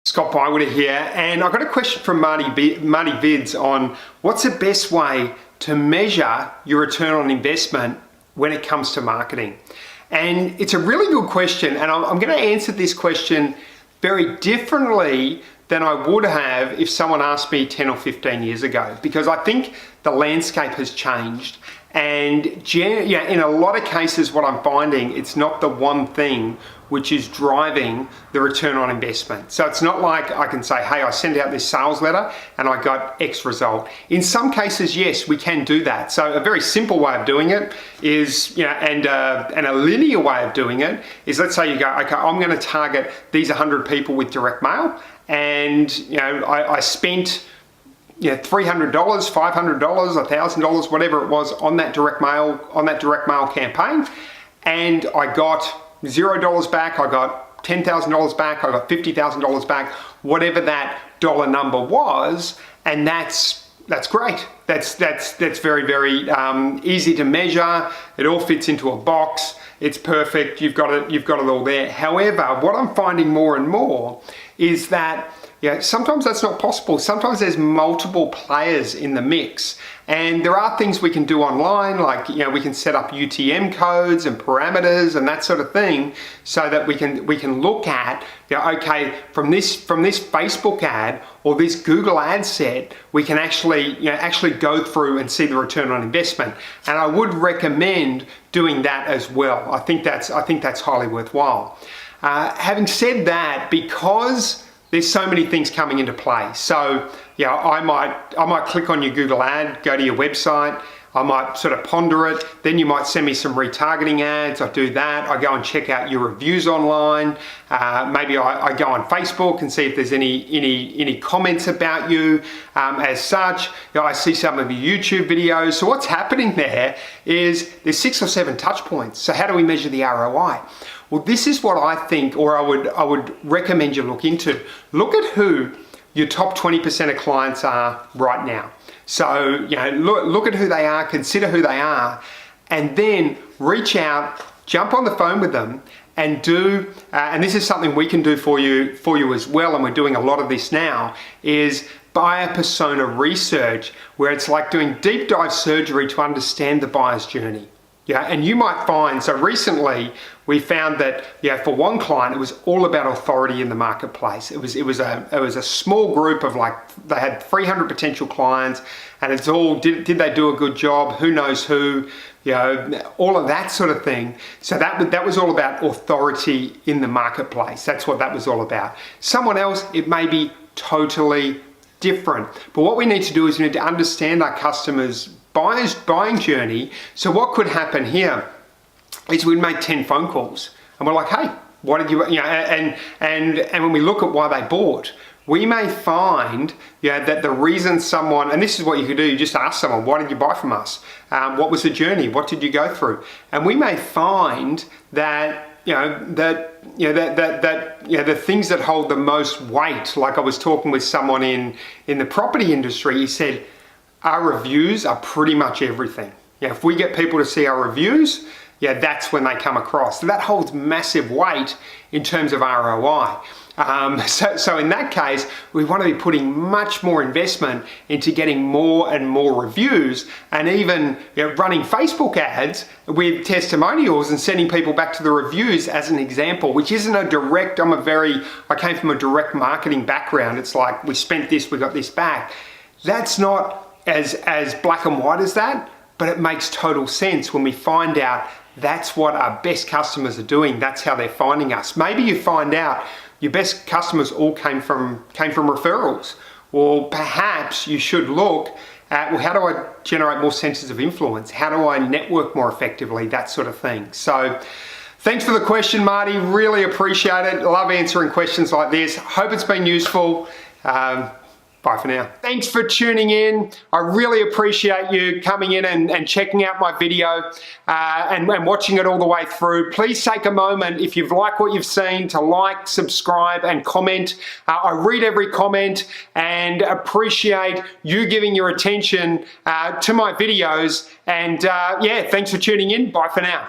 Scott Bywater here, and I've got a question from Marty Vids on what's the best way to measure your return on investment when it comes to marketing. And it's a really good question, and I'm going to answer this question very differently than I would have if someone asked me 10 or 15 years ago, because I think the landscape has changed. And in a lot of cases, what I'm finding, it's not the one thing which is driving the return on investment. So it's not like I can say, hey, I sent out this sales letter and I got X result. In some cases, yes, we can do that. So a very simple way of doing it is, and a linear way of doing it is, let's say you go, okay, I'm going to target these 100 people with direct mail, and I spent $300, $500, $1,000, whatever it was on that direct mail campaign, and I got $0 back, I got $10,000 back, I got $50,000 back, whatever that dollar number was, and that's great. That's very, very easy to measure. It all fits into a box. It's perfect. You've got it all there. However, what I'm finding more and more is that sometimes that's not possible. Sometimes there's multiple players in the mix, and there are things we can do online, like we can set up UTM codes and parameters and that sort of thing, so that we can look at okay, from this Facebook ad or this Google ad set, we can actually go through and see the return on investment. And I would recommend doing that as well. I think that's highly worthwhile. Having said that, because there's so many things coming into play. So I might click on your Google ad, go to your website, I might sort of ponder it, then you might send me some retargeting ads, I do that, I go and check out your reviews online, maybe I go on Facebook and see if there's any comments about you as such. I see some of your YouTube videos. So what's happening there is there's 6 or 7 touch points. So how do we measure the ROI? Well, this is what I think, or I would recommend you look into. Look at who your top 20% of clients are right now. So look at who they are, consider who they are, and then reach out, jump on the phone with them, and do. And this is something we can do for you as well. And we're doing a lot of this now. Is buyer persona research, where it's like doing deep dive surgery to understand the buyer's journey. And you might find, so recently we found that for one client, it was all about authority in the marketplace. It was a small group of, like, they had 300 potential clients, and it's all, did they do a good job? Who knows who? All of that sort of thing. So that was all about authority in the marketplace. That's what that was all about. Someone else, it may be totally different. But what we need to do is we need to understand our customers' buying journey. So what could happen here is we'd make 10 phone calls and we're like, hey, why did you, and when we look at why they bought, we may find that the reason someone, and this is what you could do, you just ask someone, why did you buy from us? What was the journey? What did you go through? And we may find that the things that hold the most weight, like I was talking with someone in the property industry, he said, our reviews are pretty much everything. If we get people to see our reviews, that's when they come across. So that holds massive weight in terms of ROI. So in that case, we want to be putting much more investment into getting more and more reviews, and even running Facebook ads with testimonials and sending people back to the reviews as an example, which isn't a direct, I came from a direct marketing background. It's like, we spent this, we got this back. That's not as black and white as that, but it makes total sense when we find out that's what our best customers are doing. That's how they're finding us. Maybe you find out your best customers all came from referrals. Well, perhaps you should look at, well, how do I generate more centers of influence? How do I network more effectively? That sort of thing. So thanks for the question, Marty. Really appreciate it. Love answering questions like this. Hope it's been useful. Bye for now. Thanks for tuning in. I really appreciate you coming in and checking out my video and watching it all the way through. Please take a moment, if you've liked what you've seen, to like, subscribe, and comment. I read every comment and appreciate you giving your attention to my videos. And thanks for tuning in. Bye for now.